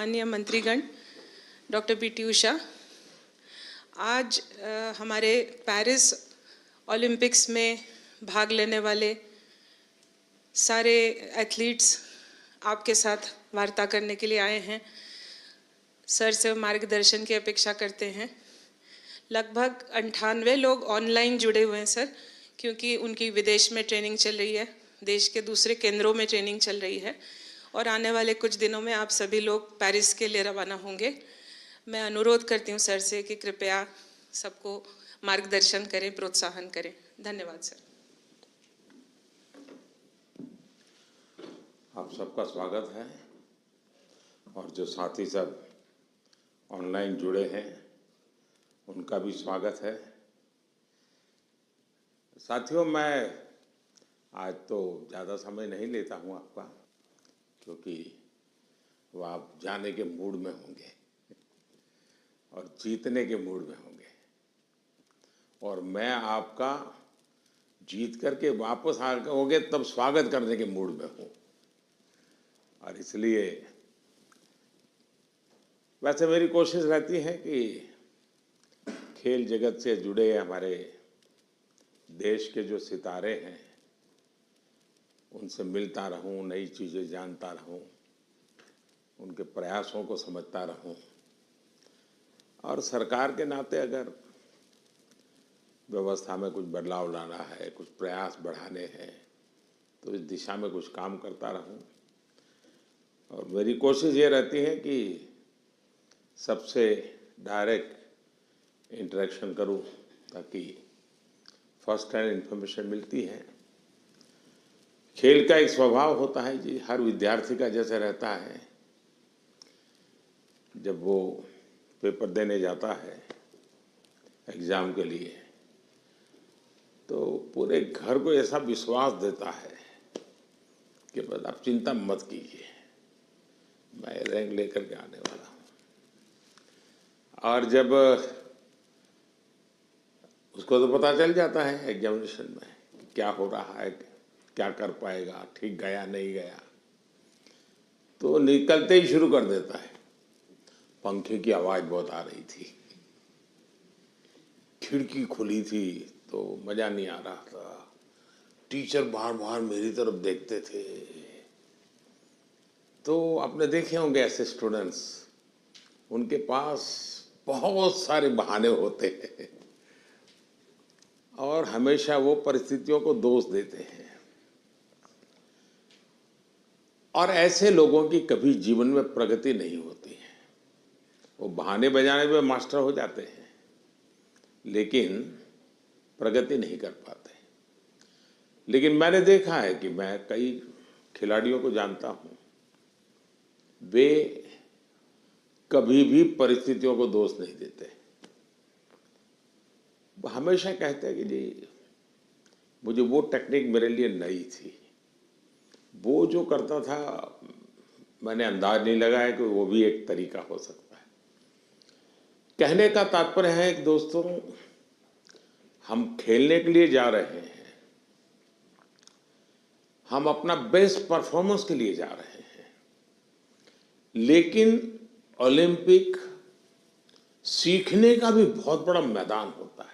माननीय मंत्रीगण, doctor PT. Usha, आज हमारे पेरिस ओलंपिक्स में भाग लेने वाले सारे एथलीट्स आपके साथ वार्ता करने के लिए आए हैं। सर से मार्गदर्शन की अपेक्षा करते हैं। लगभग 98 लोग ऑनलाइन जुड़े हुए हैं सर, क्योंकि उनकी विदेश में ट्रेनिंग चल रही है, देश के दूसरे केंद्रों में ट्रेनिंग चल रही है और आने वाले कुछ दिनों में आप सभी लोग पेरिस के लिए रवाना होंगे। मैं अनुरोध करती हूँ सर से कि कृपया सबको मार्गदर्शन करें, प्रोत्साहन करें। धन्यवाद सर। आप सबका स्वागत है और जो साथी सब ऑनलाइन जुड़े हैं उनका भी स्वागत है। साथियों, मैं आज तो ज़्यादा समय नहीं लेता हूँ आपका, क्योंकि वो आप जाने के मूड में होंगे और जीतने के मूड में होंगे और मैं आपका जीत करके वापस आओगे तब स्वागत करने के मूड में हूँ। और इसलिए वैसे मेरी कोशिश रहती है कि खेल जगत से जुड़े हमारे देश के जो सितारे हैं उनसे मिलता रहूं, नई चीज़ें जानता रहूं, उनके प्रयासों को समझता रहूं और सरकार के नाते अगर व्यवस्था में कुछ बदलाव लाना है, कुछ प्रयास बढ़ाने हैं तो इस दिशा में कुछ काम करता रहूं। और मेरी कोशिश ये रहती है कि सबसे डायरेक्ट इंटरेक्शन करूं, ताकि फर्स्ट हैंड इन्फॉर्मेशन मिलती है। खेल का एक स्वभाव होता है जी, हर विद्यार्थी का जैसे रहता है, जब वो पेपर देने जाता है एग्ज़ाम के लिए तो पूरे घर को ऐसा विश्वास देता है कि बस आप चिंता मत कीजिए, मैं रैंक लेकर के आने वाला हूँ। और जब उसको तो पता चल जाता है एग्जामिनेशन में कि क्या हो रहा है, क्या कर पाएगा, ठीक गया नहीं गया, तो निकलते ही शुरू कर देता है। पंखे की आवाज़ बहुत आ रही थी, खिड़की खुली थी तो मज़ा नहीं आ रहा था, टीचर बार बार मेरी तरफ देखते थे। तो आपने देखे होंगे ऐसे स्टूडेंट्स, उनके पास बहुत सारे बहाने होते हैं और हमेशा वो परिस्थितियों को दोष देते हैं और ऐसे लोगों की कभी जीवन में प्रगति नहीं होती है। वो बहाने बजाने में मास्टर हो जाते हैं लेकिन प्रगति नहीं कर पाते। लेकिन मैंने देखा है कि मैं कई खिलाड़ियों को जानता हूँ, वे कभी भी परिस्थितियों को दोष नहीं देते। वो हमेशा कहते हैं कि जी मुझे वो टेक्निक मेरे लिए नई थी, वो जो करता था मैंने अंदाज नहीं लगाया कि वो भी एक तरीका हो सकता है। कहने का तात्पर्य है कि दोस्तों, हम खेलने के लिए जा रहे हैं, हम अपना बेस्ट परफॉर्मेंस के लिए जा रहे हैं, लेकिन ओलंपिक सीखने का भी बहुत बड़ा मैदान होता है।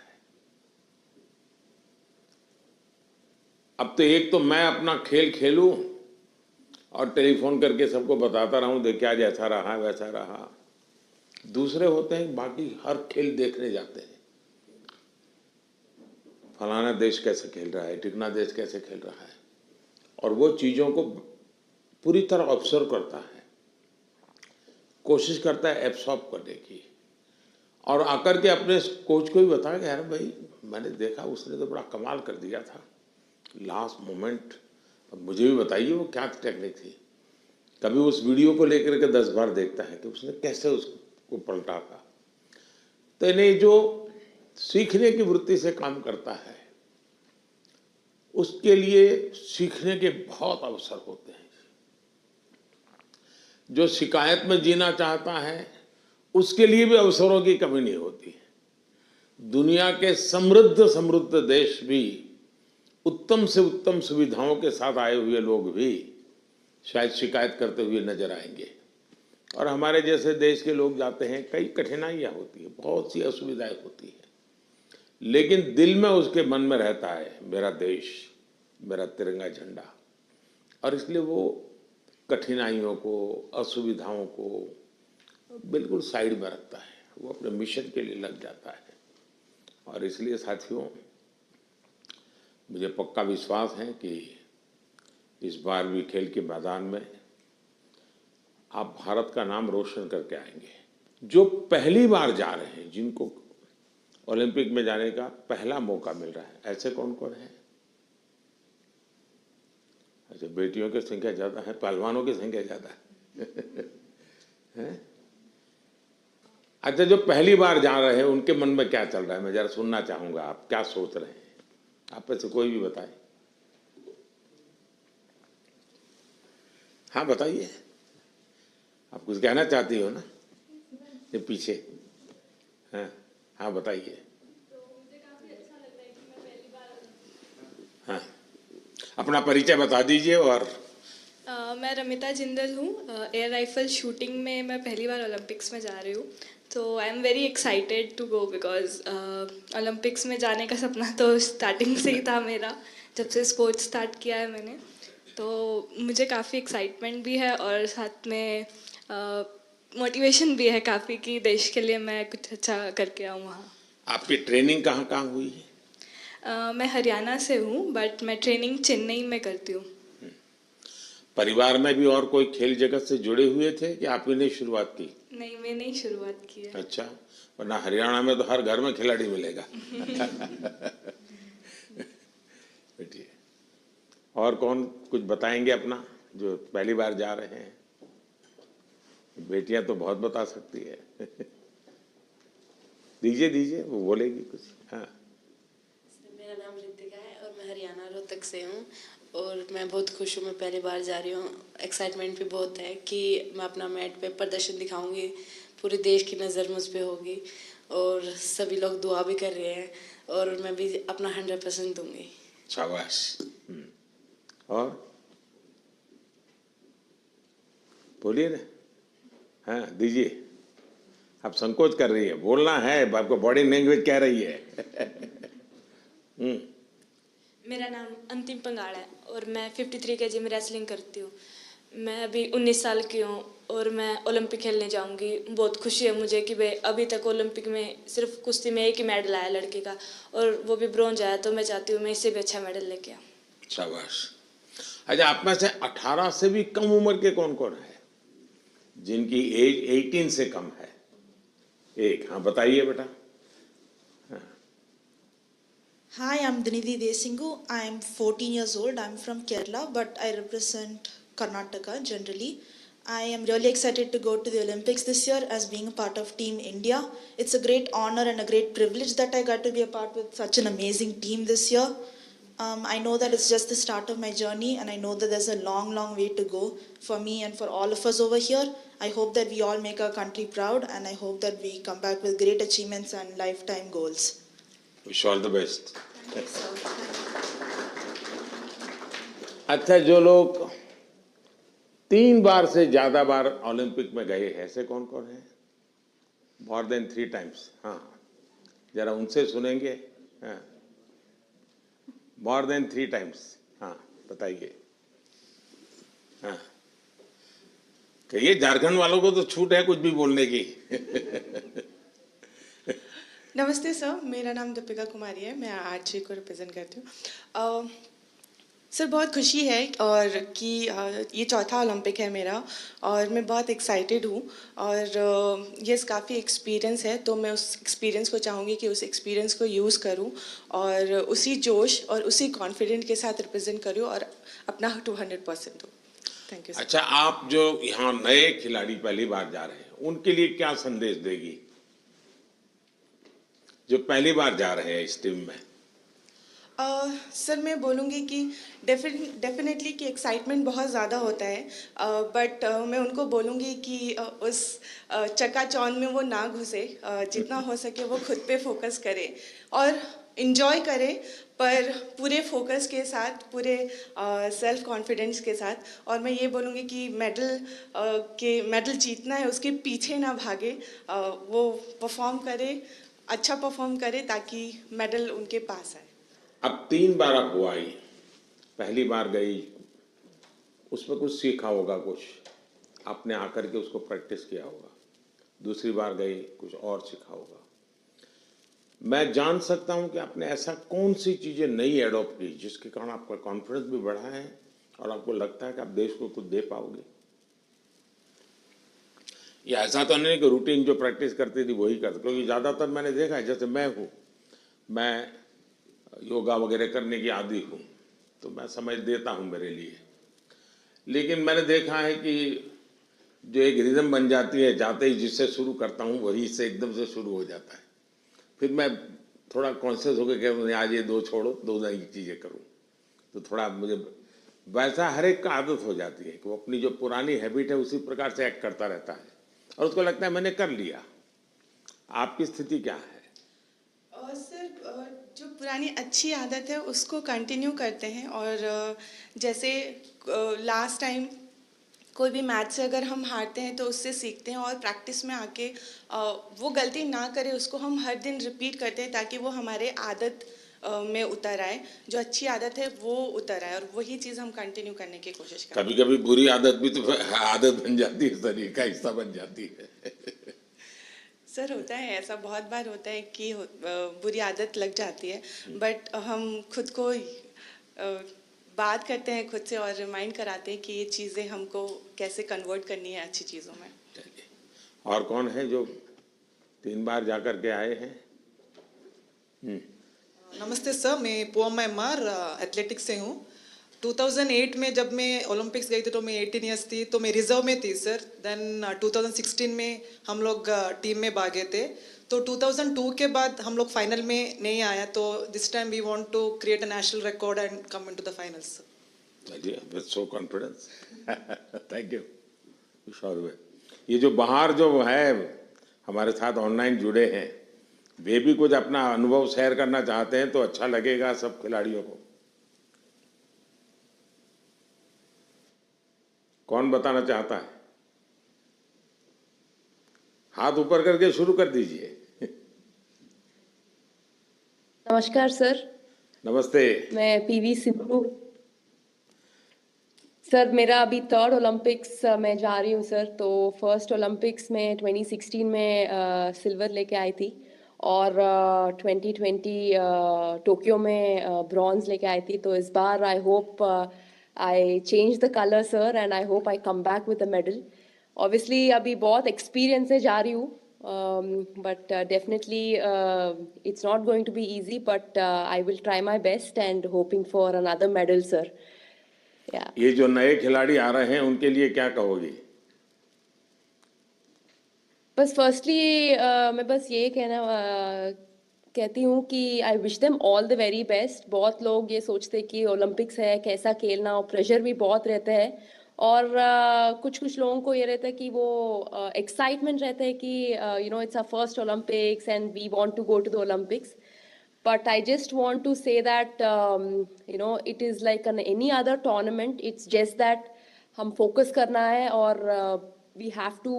अब तो एक तो मैं अपना खेल खेलूं और टेलीफोन करके सबको बताता रहूं, देखिए आज ऐसा रहा वैसा रहा। दूसरे होते हैं बाकी हर खेल देखने जाते हैं, फलाना देश कैसे खेल रहा है, टिकना देश कैसे खेल रहा है, और वो चीज़ों को पूरी तरह ऑब्जर्व करता है, कोशिश करता है एब्सॉर्ब करने की और आकर के अपने कोच को भी बताया कि यार भाई मैंने देखा उसने तो बड़ा कमाल कर दिया था लास्ट मोमेंट, अब मुझे भी बताइए वो क्या टेक्निक थी। कभी उस वीडियो को लेकर के 10 बार देखता है कि उसने कैसे उसको पलटा था। तो इन्हें जो सीखने की वृत्ति से काम करता है उसके लिए सीखने के बहुत अवसर होते हैं। जो शिकायत में जीना चाहता है उसके लिए भी अवसरों की कमी नहीं होती है। दुनिया के समृद्ध समृद्ध देश भी, उत्तम से उत्तम सुविधाओं के साथ आए हुए लोग भी शायद शिकायत करते हुए नजर आएंगे, और हमारे जैसे देश के लोग जाते हैं, कई कठिनाइयाँ होती है, बहुत सी असुविधाएं होती हैं, लेकिन दिल में उसके मन में रहता है मेरा देश, मेरा तिरंगा झंडा, और इसलिए वो कठिनाइयों को, असुविधाओं को बिल्कुल साइड में रखता है, वो अपने मिशन के लिए लग जाता है। और इसलिए साथियों, मुझे पक्का विश्वास है कि इस बार भी खेल के मैदान में आप भारत का नाम रोशन करके आएंगे। जो पहली बार जा रहे हैं, जिनको ओलंपिक में जाने का पहला मौका मिल रहा है, ऐसे कौन कौन है? अच्छा, बेटियों की संख्या ज्यादा है, पहलवानों की संख्या ज्यादा है? अच्छा, जो पहली बार जा रहे हैं उनके मन में क्या चल रहा है, मैं जरा सुनना चाहूंगा, आप क्या सोच रहे हैं? आप में से कोई भी बताए। हाँ बताइए, आप कुछ कहना चाहती हो ना? ये पीछे, हाँ हाँ बताइए। हाँ, अपना परिचय बता दीजिए। और मैं रमिता जिंदल हूँ। एयर राइफल शूटिंग में मैं पहली बार ओलंपिक्स में जा रही हूँ, तो I am very excited to go because Olympics में जाने का सपना तो स्टार्टिंग से ही था मेरा, जब से स्पोर्ट्स स्टार्ट किया है मैंने। तो मुझे काफ़ी एक्साइटमेंट भी है और साथ में मोटिवेशन भी है काफ़ी कि देश के लिए मैं कुछ अच्छा करके आऊँ वहाँ। आपकी ट्रेनिंग कहाँ कहाँ हुई है? मैं हरियाणा से हूँ, बट मैं ट्रेनिंग चेन्नई में करती हूँ। परिवार में भी और कोई खेल जगत से जुड़े हुए थे कि आप ही ने शुरुआत की? नहीं, मैंने ही शुरुआत की है। अच्छा, वरना हरियाणा में तो हर घर में खिलाड़ी मिलेगा। बैठिए। और कौन कुछ बताएंगे अपना, जो पहली बार जा रहे हैं? बेटियां तो बहुत बता सकती है। दीजिए दीजिए, वो बोलेगी कुछ। हाँ, मेरा नाम रितिका है और मैं हरियाणा रोहतक से हूँ और मैं बहुत खुश हूँ, मैं पहली बार जा रही हूँ। एक्साइटमेंट भी बहुत है कि मैं अपना मैट पे प्रदर्शन दिखाऊंगी, पूरे देश की नज़र मुझ पे होगी और सभी लोग दुआ भी कर रहे हैं और मैं भी अपना 100% दूंगी। शाबाश। और बोलिए ना। हाँ दीजिए, आप संकोच कर रही है, बोलना है, आपको बॉडी लैंग्वेज कह रही है। मेरा नाम अंतिम पंगाड़ है और मैं 53 केजी में रेसलिंग करती हूँ। मैं अभी 19 साल की हूँ और मैं ओलंपिक खेलने जाऊँगी। बहुत खुशी है मुझे कि भाई अभी तक ओलंपिक में सिर्फ कुश्ती में एक ही मेडल आया लड़के का, और वो भी ब्रॉन्ज आया, तो मैं चाहती हूँ मैं इससे भी अच्छा मेडल लेके आऊँ। शाबाश। अच्छा, आप में से 18 से भी कम उम्र के कौन कौन है जिनकी एज 18 से कम है? एक, हाँ बताइए बेटा। Hi, I'm Dinidhi Desingu. I'm 14 years old. I'm from Kerala, but I represent Karnataka generally. I am really excited to go to the Olympics this year as being a part of Team India. It's a great honor and a great privilege that I got to be a part with such an amazing team this year. I know that it's just the start of my journey, and I know that there's a long, long way to go for me and for all of us over here. I hope that we all make our country proud, and I hope that we come back with great achievements and lifetime goals. Wish all the best. अच्छा, जो लोग 3 बार से ज्यादा बार Olympic में गए हैं, ऐसे कौन कौन है? More than 3 times. हाँ, जरा उनसे सुनेंगे। हाँ, मोर देन 3 टाइम्स। हाँ बताइए। हाँ, कहिए, झारखंड वालों को तो छूट है कुछ भी बोलने की। नमस्ते सर, मेरा नाम दीपिका कुमारी है, मैं आर्चरी को रिप्रेजेंट करती हूँ। सर बहुत खुशी है और कि ये चौथा ओलंपिक है मेरा और मैं बहुत एक्साइटेड हूँ और ये काफ़ी एक्सपीरियंस है, तो मैं उस एक्सपीरियंस को चाहूँगी कि उस एक्सपीरियंस को यूज़ करूँ और उसी जोश और उसी कॉन्फिडेंट के साथ रिप्रेजेंट करूँ और अपना 200% दूँ। Thank you sir. अच्छा, आप जो यहाँ नए खिलाड़ी पहली बार जा रहे हैं, उनके लिए क्या संदेश देगी, जो पहली बार जा रहे हैं इस टीम में? सर मैं बोलूँगी कि डेफिनेटली कि एक्साइटमेंट बहुत ज़्यादा होता है, बट मैं उनको बोलूँगी कि उस चकाचौंध में वो ना घुसे, जितना हो सके वो खुद पे फोकस करे और इंजॉय करें, पर पूरे फोकस के साथ, पूरे सेल्फ कॉन्फिडेंस के साथ। और मैं ये बोलूँगी कि मेडल जीतना है, उसके पीछे ना भागे, वो परफॉर्म करे, अच्छा परफॉर्म करे, ताकि मेडल उनके पास आए। अब 3 बार आप हुआ आई, पहली बार गई, उसमें कुछ सीखा होगा, कुछ आपने आकर के उसको प्रैक्टिस किया होगा। दूसरी बार गई, कुछ और सीखा होगा। मैं जान सकता हूं कि आपने ऐसा कौन सी चीज़ें नई एडॉप्ट की जिसके कारण आपका कॉन्फिडेंस भी बढ़ा है और आपको लगता है कि आप देश को कुछ दे पाओगे? ये ऐसा तो नहीं कि रूटीन जो प्रैक्टिस करती थी वही करते, क्योंकि ज़्यादातर मैंने देखा है, जैसे मैं योगा वगैरह करने की आदी हूँ, तो मैं समय देता हूँ मेरे लिए, लेकिन मैंने देखा है कि जो एक रिदम बन जाती है, जाते ही जिससे शुरू करता हूँ वही से एकदम से शुरू हो जाता है। फिर मैं थोड़ा कॉन्शियस होकर कहूँ आज ये 2 छोड़ो, 2 नई चीज़ें करूँ, तो थोड़ा मुझे वैसा हर एक का आदत हो जाती है कि वो अपनी जो पुरानी हैबिट है उसी प्रकार से एक्ट करता रहता है और उसको लगता है मैंने कर लिया। आपकी स्थिति क्या है? सर, जो पुरानी अच्छी आदत है उसको कंटिन्यू करते हैं, और जैसे लास्ट टाइम कोई भी मैच से अगर हम हारते हैं तो उससे सीखते हैं, और प्रैक्टिस में आके वो गलती ना करें, उसको हम हर दिन रिपीट करते हैं ताकि वो हमारे आदत में उतर आए, जो अच्छी आदत है वो उतर आए, और वही चीज़ हम कंटिन्यू करने की कोशिश करते हैं। कभी कभी बुरी आदत भी तो आदत बन जाती है, शरीर का हिस्सा बन जाती है। सर, होता है ऐसा, बहुत बार होता है कि बुरी आदत लग जाती है, बट हम खुद को बात करते हैं खुद से और रिमाइंड कराते हैं कि ये चीज़ें हमको कैसे कन्वर्ट करनी है अच्छी चीज़ों में। और कौन है जो 3 बार जाकर के आए हैं? नमस्ते सर, मैं पोअम एमआर एथलेटिक्स से हूँ। 2008 में जब मैं ओलंपिक्स गई थी तो मैं 18 ईयर्स थी, तो मैं रिजर्व में थी सर। देन 2016 में हम लोग टीम में भागे थे, तो 2002 के बाद हम लोग फाइनल में नहीं आया, तो this time we want to create a national record and come into the finals. चलिए, with so confidence, thank you. ये जो बाहर जो है हमारे साथ ऑनलाइन जुड़े हैं, वे भी कुछ अपना अनुभव शेयर करना चाहते हैं तो अच्छा लगेगा सब खिलाड़ियों को। कौन बताना चाहता है? हाथ ऊपर करके शुरू कर दीजिए। नमस्कार सर। नमस्ते। मैं पीवी सिंधु। सर, मेरा अभी 3rd ओलंपिक्स में जा रही हूँ सर। तो फर्स्ट ओलंपिक्स में 2016 में सिल्वर लेके आई थी, और 2020 टोक्यो में ब्रॉन्ज लेके आई थी। तो इस बार I hope I change the colour sir, and I hope I come back with a medal. Obviously अभी बहुत एक्सपीरियंस से जा रही हूँ, but definitely it's not going to be easy, but I will try my best and hoping for another medal sir. Yeah. ये जो नए खिलाड़ी आ रहे हैं उनके लिए क्या कहोगी? बस फर्स्टली मैं बस ये कहती हूँ कि I wish them all the very best. बहुत लोग ये सोचते कि ओलंपिक्स है कैसा खेलना, और प्रेशर भी बहुत रहता है, और कुछ लोगों को ये रहता है कि वो एक्साइटमेंट रहता है कि you know it's a first Olympics and we want to go to the Olympics. But I just want to say that you know it is like any other tournament. It's just that हम focus करना है, और we have to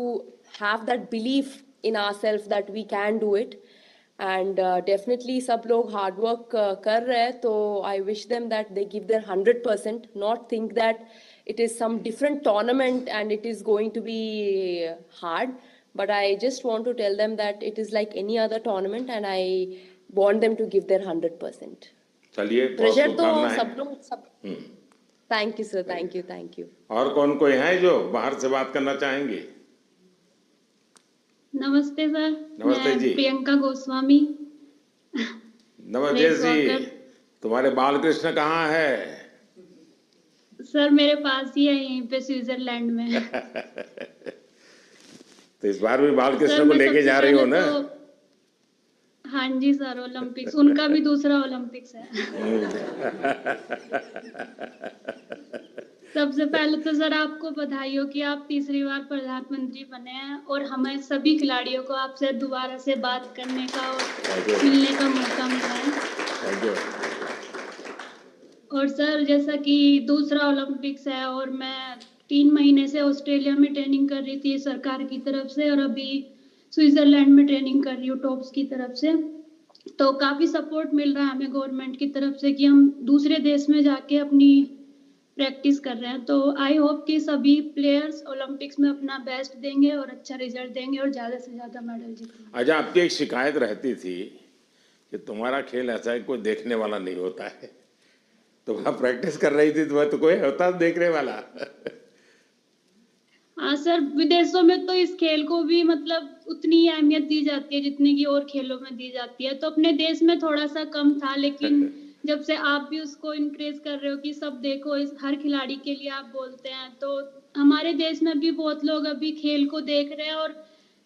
have that belief in ourselves that we can do it. And definitely सब लोग hard work कर रहे हैं, तो I wish them that they give their 100%, not think that it is some different tournament and it is going to be hard. But I just want to tell them that it is like any other tournament, and I want them to give their 100%. चलिए, pressure तो सब लोग सब। Thank you sir, thank you. और कौन कोई है जो बाहर से बात करना चाहेंगे? नमस्ते सर। नमस्ते जी। प्रियंका गोस्वामी। नमस्ते जी। तुम्हारे बालकृष्ण कहाँ है? सर मेरे पास ही है, यहीं पे स्विट्जरलैंड में। तो इस बार भी बालकृष्ण को लेके जा रही हो ना? हाँ जी सर, ओलंपिक्स उनका भी दूसरा ओलंपिक्स है। सबसे पहले तो सर आपको बधाई हो कि आप तीसरी बार प्रधानमंत्री बने हैं और हमें सभी खिलाड़ियों को आपसे दोबारा से बात करने का और मिलने का मौका मिला है। और सर जैसा कि दूसरा ओलंपिक्स है और मैं 3 महीने से ऑस्ट्रेलिया में ट्रेनिंग कर रही थी सरकार की तरफ से और अभी स्विट्जरलैंड में ट्रेनिंग कर रही हूँ टॉप्स की तरफ से, तो काफ़ी सपोर्ट मिल रहा है हमें गवर्नमेंट की तरफ से कि हम दूसरे देश में जाके अपनी प्रैक्टिस कर रहे हैं। तो आई होप कि सभी प्लेयर्स ओलंपिक्स में अपना बेस्ट देंगे और अच्छा रिजल्ट देंगे और ज़्यादा से ज़्यादा मेडल जीतेंगे। अच्छा, आपकी एक शिकायत रहती थी कि तुम्हारा खेल ऐसा है कोई देखने वाला नहीं होता है। तुम तो प्रैक्टिस कर रही थी तो कोई होता देखने वाला? हाँ सर, विदेशों में तो इस खेल को भी मतलब उतनी ही अहमियत दी जाती है जितनी की और खेलों में दी जाती है, तो अपने देश में थोड़ा सा कम था, लेकिन जब से आप भी उसको इनक्रेज कर रहे हो कि सब देखो, इस हर खिलाड़ी के लिए आप बोलते हैं, तो हमारे देश में भी बहुत लोग अभी खेल को देख रहे हैं और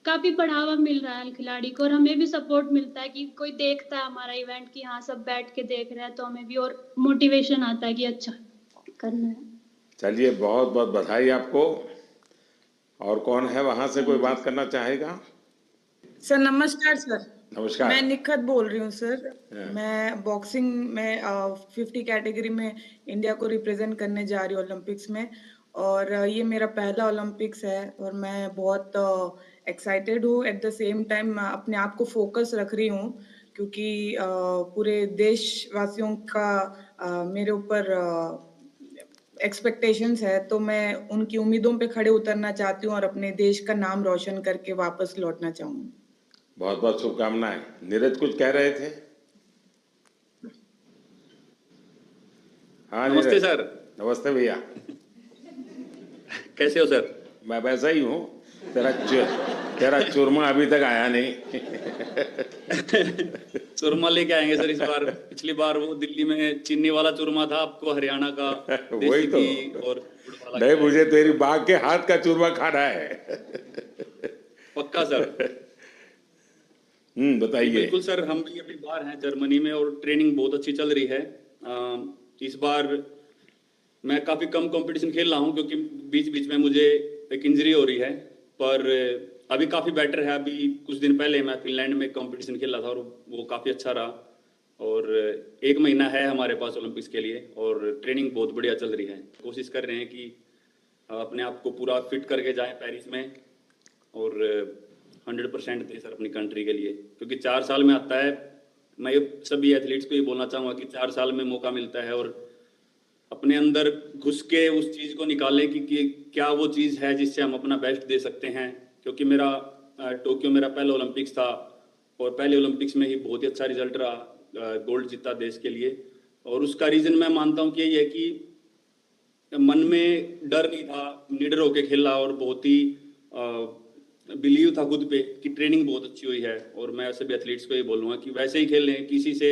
काफी बढ़ावा मिल रहा है खिलाड़ी को और हमें भी सपोर्ट मिलता है कि कोई देखता है हमारा इवेंट कि हाँ सब बैठ के देख रहे हैं, तो हमें भी और मोटिवेशन आता है कि अच्छा करना है। चलिए, बहुत बहुत बधाई आपको। और कौन है वहां से कोई बात करना चाहेगा? सर नमस्कार सर। नमस्कार। मैं निखत बोल रही हूँ सर। मैं बॉक्सिंग में 50 कैटेगरी में इंडिया को रिप्रेजेंट करने जा रही हूँ ओलंपिक्स में, और ये मेरा पहला ओलंपिक्स है और मैं बहुत एक्साइटेड हूँ। एट द सेम टाइम अपने आप को फोकस रख रही हूँ क्योंकि पूरे देशवासियों का मेरे ऊपर एक्सपेक्टेशंस है, तो मैं उनकी उम्मीदों पे खड़े उतरना चाहती हूँ और अपने देश का नाम रोशन करके वापस लौटना चाहूँगी। बहुत बहुत शुभकामनाएं। नीरज कुछ कह रहे थे? हाँ नमस्ते सर। नमस्ते भैया। कैसे हो सर? मैं वैसा ही हूँ। तेरा चूरमा अभी तक आया नहीं। चूरमा लेके आएंगे सर इस बार। पिछली बार वो दिल्ली में चीनी वाला चूरमा था, आपको हरियाणा का वही तो। और नहीं, मुझे तेरी बाघ के हाथ का चूरमा खाना है। पक्का सर। बताइए। बिल्कुल सर, हम भी अभी बाहर हैं जर्मनी में और ट्रेनिंग बहुत अच्छी चल रही है। इस बार मैं काफी कम कंपटीशन खेल रहा हूँ क्योंकि बीच बीच में मुझे एक इंजरी हो रही है, पर अभी काफी बेटर है। अभी कुछ दिन पहले मैं फिनलैंड में कंपटीशन खेल रहा था और वो काफी अच्छा रहा। और 1 महीना है हमारे पास ओलंपिक्स के लिए और ट्रेनिंग बहुत बढ़िया चल रही है। कोशिश कर रहे हैं कि अपने आप को पूरा फिट करके जाएं पेरिस में और 100% दें सर अपनी कंट्री के लिए, क्योंकि 4 साल में आता है। मैं सभी एथलीट्स को ये बोलना चाहूँगा कि 4 साल में मौका मिलता है और अपने अंदर घुस के उस चीज़ को निकालें कि क्या वो चीज़ है जिससे हम अपना बेस्ट दे सकते हैं। क्योंकि मेरा टोक्यो मेरा पहला ओलंपिक्स था और पहले ओलंपिक्स में ही बहुत ही अच्छा रिजल्ट रहा, गोल्ड जीता देश के लिए। और उसका रीज़न मैं मानता हूँ कि यही है कि मन में डर नहीं था, निडर होके खेला और बहुत ही बिलीव था खुद पे कि ट्रेनिंग बहुत अच्छी हुई है। और मैं सभी एथलीट्स को ये बोलूँगा कि वैसे ही खेलें, किसी से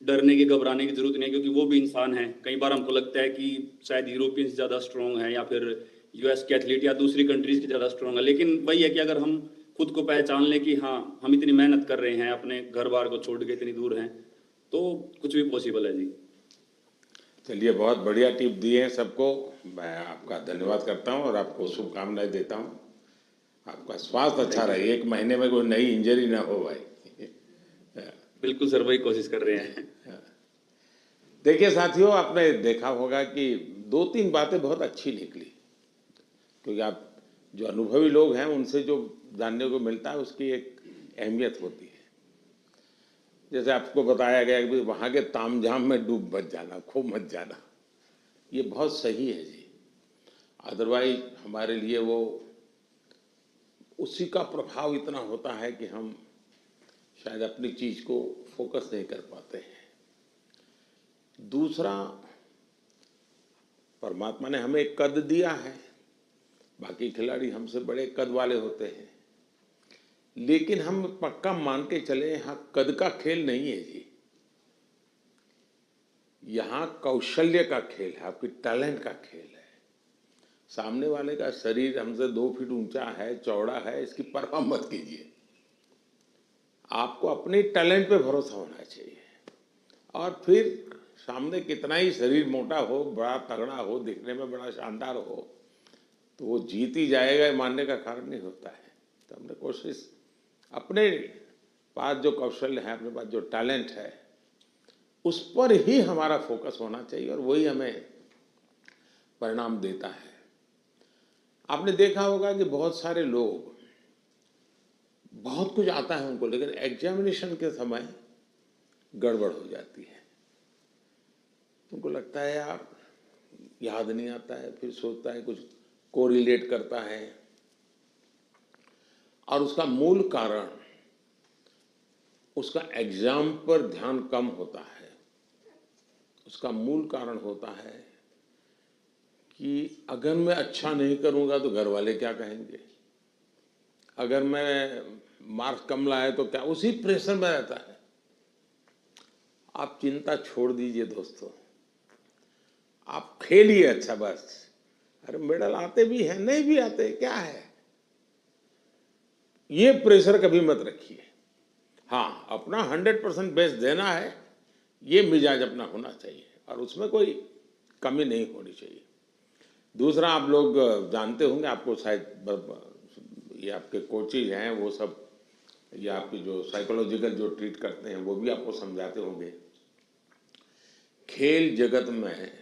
डरने की घबराने की जरूरत नहीं है, क्योंकि वो भी इंसान है। कई बार हमको लगता है कि शायद यूरोपियंस ज़्यादा स्ट्रॉन्ग है या फिर यूएस के एथलीट या दूसरी कंट्रीज के ज़्यादा स्ट्रॉन्ग है, लेकिन वही है कि अगर हम खुद को पहचान लें कि हाँ हम इतनी मेहनत कर रहे हैं, अपने घर बार को छोड़ के इतनी दूर हैं, तो कुछ भी पॉसिबल है जी। चलिए, बहुत बढ़िया टिप दिए हैं सबको। मैं आपका धन्यवाद करता हूँ और आपको शुभकामनाएं देता हूँ। आपका स्वास्थ्य अच्छा रहे, 1 महीने में कोई नई इंजरी ना हो भाई। बिल्कुल सर, वही कोशिश कर रहे हैं। देखिए साथियों, आपने देखा होगा कि 2-3 बातें बहुत अच्छी निकली, क्योंकि आप जो अनुभवी लोग हैं उनसे जो जानने को मिलता है उसकी एक अहमियत होती है। जैसे आपको बताया गया कि वहाँ के तामझाम में डूब मत जाना, खो मत जाना, ये बहुत सही है जी। अदरवाइज हमारे लिए वो उसी का प्रभाव इतना होता है कि हम शायद अपनी चीज़ को फोकस नहीं कर पाते हैं। दूसरा, परमात्मा ने हमें एक कद दिया है, बाकी खिलाड़ी हमसे बड़े कद वाले होते हैं, लेकिन हम पक्का मान के चले यहाँ कद का खेल नहीं है जी, यहाँ कौशल्य का खेल है, आपकी टैलेंट का खेल है। सामने वाले का शरीर हमसे 2 फीट ऊंचा है, चौड़ा है, इसकी परवाह मत कीजिए। आपको अपने टैलेंट पे भरोसा होना चाहिए और फिर सामने कितना ही शरीर मोटा हो, बड़ा तगड़ा हो, दिखने में बड़ा शानदार हो, तो वो जीत ही जाएगा ये मानने का कारण नहीं होता है। तो हमने कोशिश, अपने पास जो कौशल है, अपने पास जो टैलेंट है, उस पर ही हमारा फोकस होना चाहिए और वही हमें परिणाम देता है। आपने देखा होगा कि बहुत सारे लोग, बहुत कुछ आता है उनको, लेकिन एग्जामिनेशन के समय गड़बड़ हो जाती है। उनको लगता है यार याद नहीं आता है, फिर सोचता है, कुछ कोरिलेट करता है, और उसका मूल कारण उसका एग्जाम पर ध्यान कम होता है। उसका मूल कारण होता है कि अगर मैं अच्छा नहीं करूंगा तो घर वाले क्या कहेंगे, अगर मैं मार्क्स कम लाए तो क्या, उसी प्रेशर में रहता है। आप चिंता छोड़ दीजिए दोस्तों, आप खेलिए अच्छा बस। अरे मेडल आते भी हैं, नहीं भी आते, क्या है, ये प्रेशर कभी मत रखिए। हाँ, अपना 100% बेस्ट देना है, ये मिजाज अपना होना चाहिए और उसमें कोई कमी नहीं होनी चाहिए। दूसरा, आप लोग जानते होंगे, आपको शायद ये आपके कोचेज हैं वो सब, ये आपकी जो साइकोलॉजिकल जो ट्रीट करते हैं वो भी आपको समझाते होंगे। खेल जगत में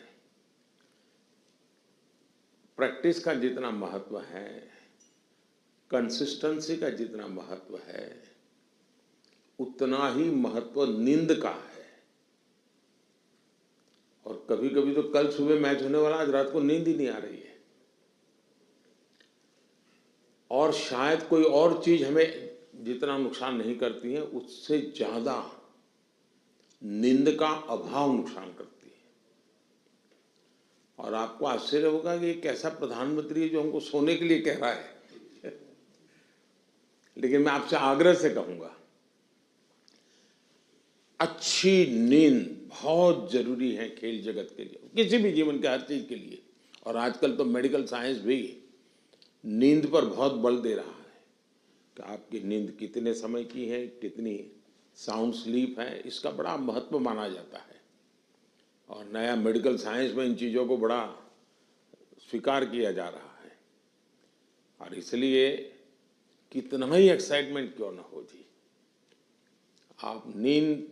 प्रैक्टिस का जितना महत्व है, कंसिस्टेंसी का जितना महत्व है, उतना ही महत्व नींद का है। और कभी कभी तो कल सुबह मैच होने वाला, आज रात को नींद ही नहीं आ रही है, और शायद कोई और चीज हमें जितना नुकसान नहीं करती है, उससे ज्यादा नींद का अभाव नुकसान करती है। और आपको आश्चर्य होगा कि एक ऐसा प्रधानमंत्री है जो हमको सोने के लिए कह रहा है लेकिन मैं आपसे आग्रह से कहूंगा, अच्छी नींद बहुत जरूरी है खेल जगत के लिए, किसी भी जीवन के हर चीज के लिए। और आजकल तो मेडिकल साइंस भी नींद पर बहुत बल दे रहा है कि आपकी नींद कितने समय की है, कितनी साउंड स्लीप है, इसका बड़ा महत्व माना जाता है। और नया मेडिकल साइंस में इन चीज़ों को बड़ा स्वीकार किया जा रहा है। और इसलिए कितना ही एक्साइटमेंट क्यों ना हो जी, आप नींद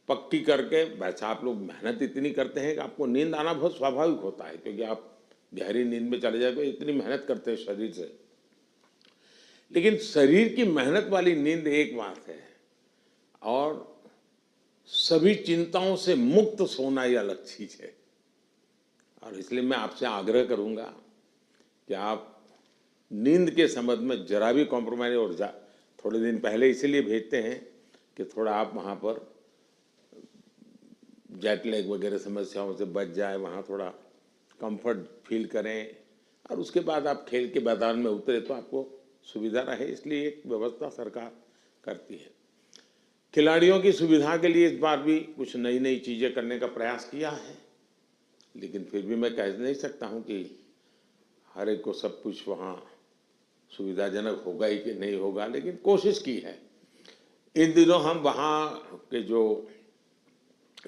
पक्की करके, वैसे आप लोग मेहनत इतनी करते हैं कि आपको नींद आना बहुत स्वाभाविक होता है, क्योंकि आप गहरी नींद में चले जाए तो इतनी मेहनत करते हैं शरीर से। लेकिन शरीर की मेहनत वाली नींद एक बात है, और सभी चिंताओं से मुक्त सोना ये अलग चीज है। और इसलिए मैं आपसे आग्रह करूंगा कि आप नींद के संबंध में जरा भी कॉम्प्रोमाइज, और थोड़े दिन पहले इसीलिए भेजते हैं कि थोड़ा आप वहाँ पर जेट लैग वगैरह समस्याओं से बच जाए, वहाँ थोड़ा कंफर्ट फील करें, और उसके बाद आप खेल के मैदान में उतरे तो आपको सुविधा रहे, इसलिए एक व्यवस्था सरकार करती है। खिलाड़ियों की सुविधा के लिए इस बार भी कुछ नई नई चीज़ें करने का प्रयास किया है, लेकिन फिर भी मैं कह नहीं सकता हूँ कि हर एक को सब कुछ वहाँ सुविधाजनक होगा ही कि नहीं होगा, लेकिन कोशिश की है। इन दिनों हम वहाँ के जो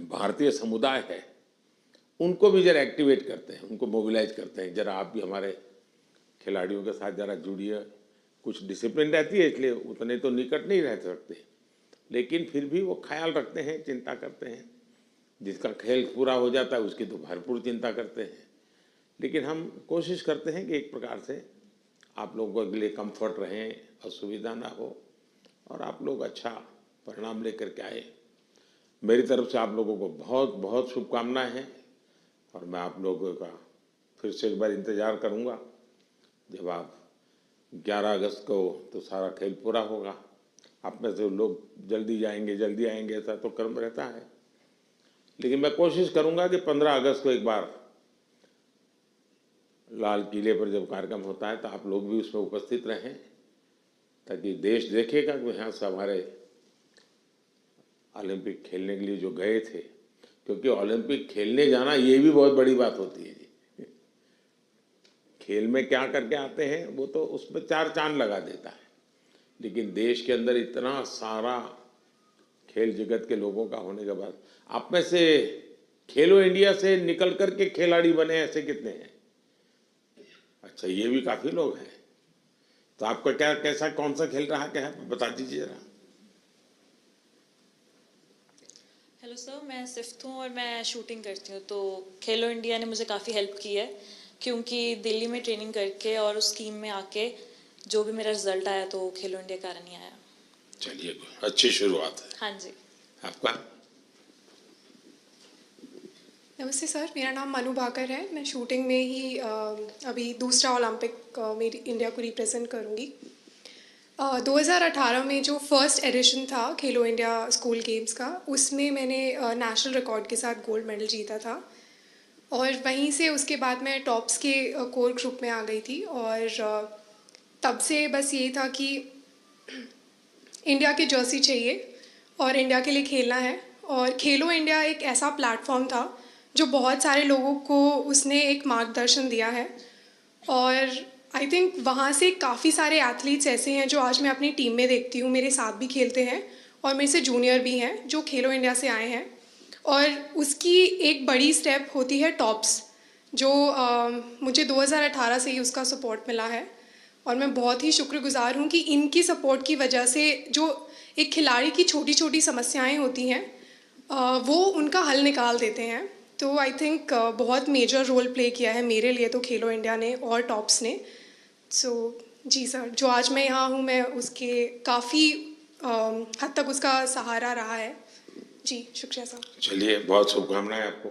भारतीय समुदाय है उनको भी जरा एक्टिवेट करते हैं, उनको मोबिलाइज करते हैं, जरा आप भी हमारे खिलाड़ियों के साथ जरा जुड़िए। कुछ डिसिप्लिन रहती है, इसलिए उतने तो निकट नहीं रह सकते, लेकिन फिर भी वो ख्याल रखते हैं, चिंता करते हैं। जिसका खेल पूरा हो जाता है उसकी तो भरपूर चिंता करते हैं। लेकिन हम कोशिश करते हैं कि एक प्रकार से आप लोगों के लिए कंफर्ट रहें, असुविधा ना हो, और आप लोग अच्छा परिणाम लेकर के आए। मेरी तरफ से आप लोगों को बहुत बहुत शुभकामनाएं हैं, और मैं आप लोगों का फिर से एक बार इंतज़ार करूंगा जब आप 11 अगस्त को तो सारा खेल पूरा होगा। आप में से लोग जल्दी जाएंगे, जल्दी आएंगे, ऐसा तो क्रम रहता है, लेकिन मैं कोशिश करूंगा कि 15 अगस्त को एक बार लाल किले पर जब कार्यक्रम होता है तो आप लोग भी उसमें उपस्थित रहें, ताकि देश देखेगा कि यहाँ से हमारे ओलंपिक खेलने के लिए जो गए थे, क्योंकि ओलंपिक खेलने जाना ये भी बहुत बड़ी बात होती है जी। खेल में क्या करके आते हैं वो तो उसमें 4 चांद लगा देता है, लेकिन देश के अंदर इतना सारा खेल जगत के लोगों का होने के बाद आप में से खेलो इंडिया से निकल कर के खिलाड़ी बने ऐसे कितने हैं? अच्छा, ये भी काफी लोग हैं। तो आपका क्या कैसा कौन सा खेल रहा क्या है, बता दीजिए जरा। हेलो सर, मैं सिफ्त हूँ और मैं शूटिंग करती हूँ। तो खेलो इंडिया ने मुझे काफ़ी हेल्प की है, क्योंकि दिल्ली में ट्रेनिंग करके और उस टीम में आके जो भी मेरा रिजल्ट आया तो खेलो इंडिया के कारण ही आया। चलिए, अच्छी शुरुआत है। हाँ जी। आपका? नमस्ते सर, मेरा नाम मनु भाकर है। मैं शूटिंग में ही अभी दूसरा ओलंपिक मेरी इंडिया को रिप्रेजेंट करूँगी। 2018 में जो फर्स्ट एडिशन था खेलो इंडिया स्कूल गेम्स का, उसमें मैंने नेशनल रिकॉर्ड के साथ गोल्ड मेडल जीता था। और वहीं से उसके बाद मैं टॉप्स के कोर ग्रुप में आ गई थी। और तब से बस यही था कि इंडिया की जर्सी चाहिए और इंडिया के लिए खेलना है। और खेलो इंडिया एक ऐसा प्लेटफॉर्म था जो बहुत सारे लोगों को उसने एक मार्गदर्शन दिया है। और आई थिंक वहाँ से काफ़ी सारे एथलीट्स ऐसे हैं जो आज मैं अपनी टीम में देखती हूँ, मेरे साथ भी खेलते हैं और मेरे से जूनियर भी हैं जो खेलो इंडिया से आए हैं। और उसकी एक बड़ी स्टेप होती है टॉप्स, जो मुझे 2018 से ही उसका सपोर्ट मिला है। और मैं बहुत ही शुक्रगुजार हूँ कि इनकी सपोर्ट की वजह से जो एक खिलाड़ी की छोटी छोटी समस्याएं होती हैं वो उनका हल निकाल देते हैं। तो आई थिंक बहुत मेजर रोल प्ले किया है मेरे लिए तो खेलो इंडिया ने और टॉप्स ने। सो जी सर, जो आज मैं यहाँ हूँ मैं उसके काफ़ी हद तक उसका सहारा रहा है। जी शुक्रिया सर। चलिए, बहुत शुभकामनाएं आपको।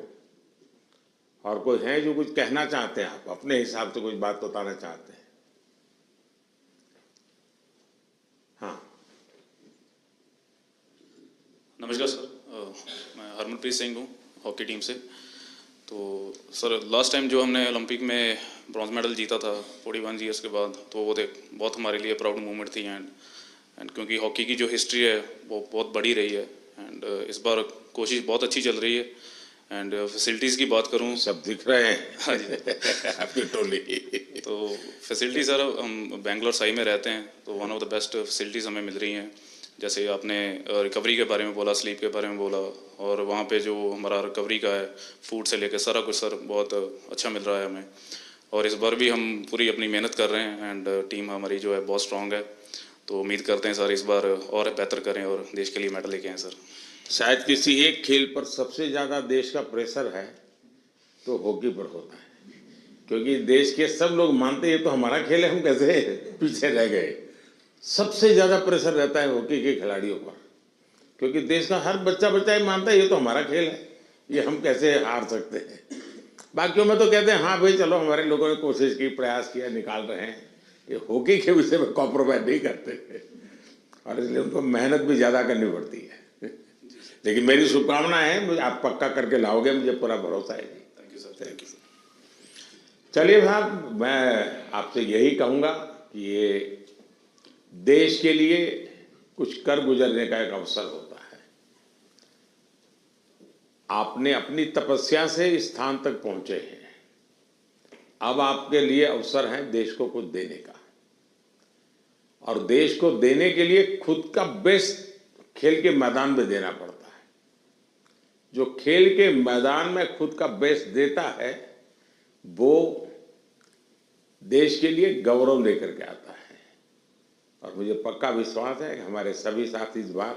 और कोई है जो कुछ कहना चाहते हैं, आप अपने हिसाब से कुछ बात बताना चाहते हैं? हाँ, नमस्कार सर, मैं हरमनप्रीत सिंह हूँ हॉकी टीम से। तो सर, लास्ट टाइम जो हमने ओलंपिक में ब्रॉन्ज मेडल जीता था 41 ईयर्स के बाद, तो वो बहुत हमारे लिए प्राउड मोमेंट थी। एंड क्योंकि हॉकी की जो हिस्ट्री है वो बहुत बड़ी रही है एंड इस बार कोशिश बहुत अच्छी चल रही है। एंड फैसिलिटीज़ की बात करूँ, सब दिख रहे हैं। हाँ जी आपकी टोली। तो फैसिलिटी सर, हम बेंगलोर साई में रहते हैं तो one of the best facilities हमें मिल रही हैं। जैसे आपने रिकवरी के बारे में बोला, स्लीप के बारे में बोला, और वहाँ पे जो हमारा रिकवरी का है, फूड से लेकर सारा कुछ सर बहुत अच्छा मिल रहा है हमें। और इस बार भी हम पूरी अपनी मेहनत कर रहे हैं एंड टीम हमारी जो है बहुत स्ट्रांग है। तो उम्मीद करते हैं सर इस बार और बेहतर करें और देश के लिए मेडल लेके आएँ सर। शायद किसी एक खेल पर सबसे ज़्यादा देश का प्रेशर है तो हॉकी पर होता है, क्योंकि देश के सब लोग मानते हैं ये तो हमारा खेल है, हम कैसे पीछे रह गए। सबसे ज़्यादा प्रेशर रहता है हॉकी के खिलाड़ियों पर, क्योंकि देश का हर बच्चा ये मानता है ये तो हमारा खेल है, ये हम कैसे हार सकते हैं। बाकियों में तो कहते हैं हाँ भाई चलो हमारे लोगों ने कोशिश की, प्रयास किया, निकाल रहे हैं। ये हॉकी के विषय में कॉम्प्रोमाइज नहीं करते और इसलिए उनको मेहनत भी ज़्यादा करनी पड़ती है। लेकिन मेरी शुभकामना है, मुझे आप पक्का करके लाओगे, मुझे पूरा भरोसा है। Thank you sir. Thank you. चलिए साहब, मैं आपसे यही कहूँगा कि ये देश के लिए कुछ कर गुजरने का एक अवसर होता है। आपने अपनी तपस्या से इस स्थान तक पहुंचे हैं, अब आपके लिए अवसर है देश को कुछ देने का। और देश को देने के लिए खुद का बेस्ट खेल के मैदान में देना पड़ता है। जो खेल के मैदान में खुद का बेस्ट देता है वो देश के लिए गौरव लेकर के आता है। और मुझे पक्का विश्वास है कि हमारे सभी साथी इस बार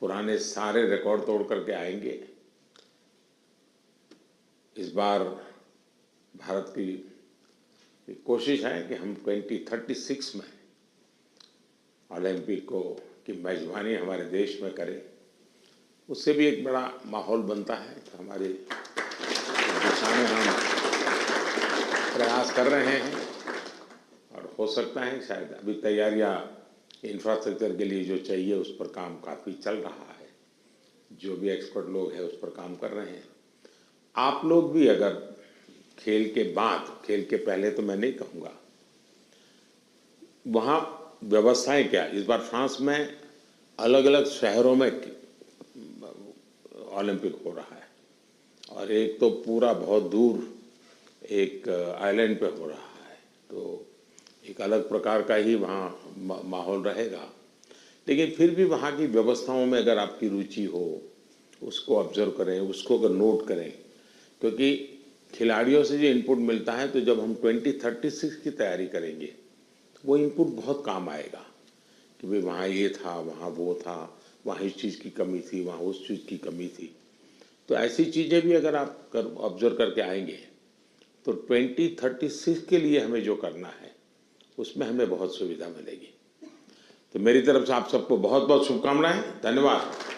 पुराने सारे रिकॉर्ड तोड़ करके आएंगे। इस बार भारत की कोशिश है कि हम 2036 में ओलंपिक की मेजबानी हमारे देश में करें। उससे भी एक बड़ा माहौल बनता है। तो हमारे दिशा में हम प्रयास कर रहे हैं और हो सकता है शायद अभी तैयारियां इंफ्रास्ट्रक्चर के लिए जो चाहिए उस पर काम काफ़ी चल रहा है। जो भी एक्सपर्ट लोग हैं उस पर काम कर रहे हैं। आप लोग भी अगर खेल के बाद, खेल के पहले तो मैं नहीं कहूँगा, वहाँ व्यवस्थाएं क्या, इस बार फ्रांस में अलग अलग शहरों में ओलंपिक हो रहा है और एक तो पूरा बहुत दूर एक आइलैंड पे हो रहा है, तो एक अलग प्रकार का ही वहाँ माहौल रहेगा। लेकिन फिर भी वहाँ की व्यवस्थाओं में अगर आपकी रुचि हो, उसको ऑब्जर्व करें, उसको अगर नोट करें, क्योंकि खिलाड़ियों से जो इनपुट मिलता है, तो जब हम 2036 की तैयारी करेंगे तो वो इनपुट बहुत काम आएगा कि भाई वहाँ ये था, वहाँ वो था, वहाँ इस चीज़ की कमी थी, वहाँ उस चीज़ की कमी थी। तो ऐसी चीज़ें भी अगर आप ऑब्जर्व करके आएंगे तो 2036 के लिए हमें जो करना है उसमें हमें बहुत सुविधा मिलेगी। तो मेरी तरफ से आप सबको बहुत बहुत शुभकामनाएं। धन्यवाद।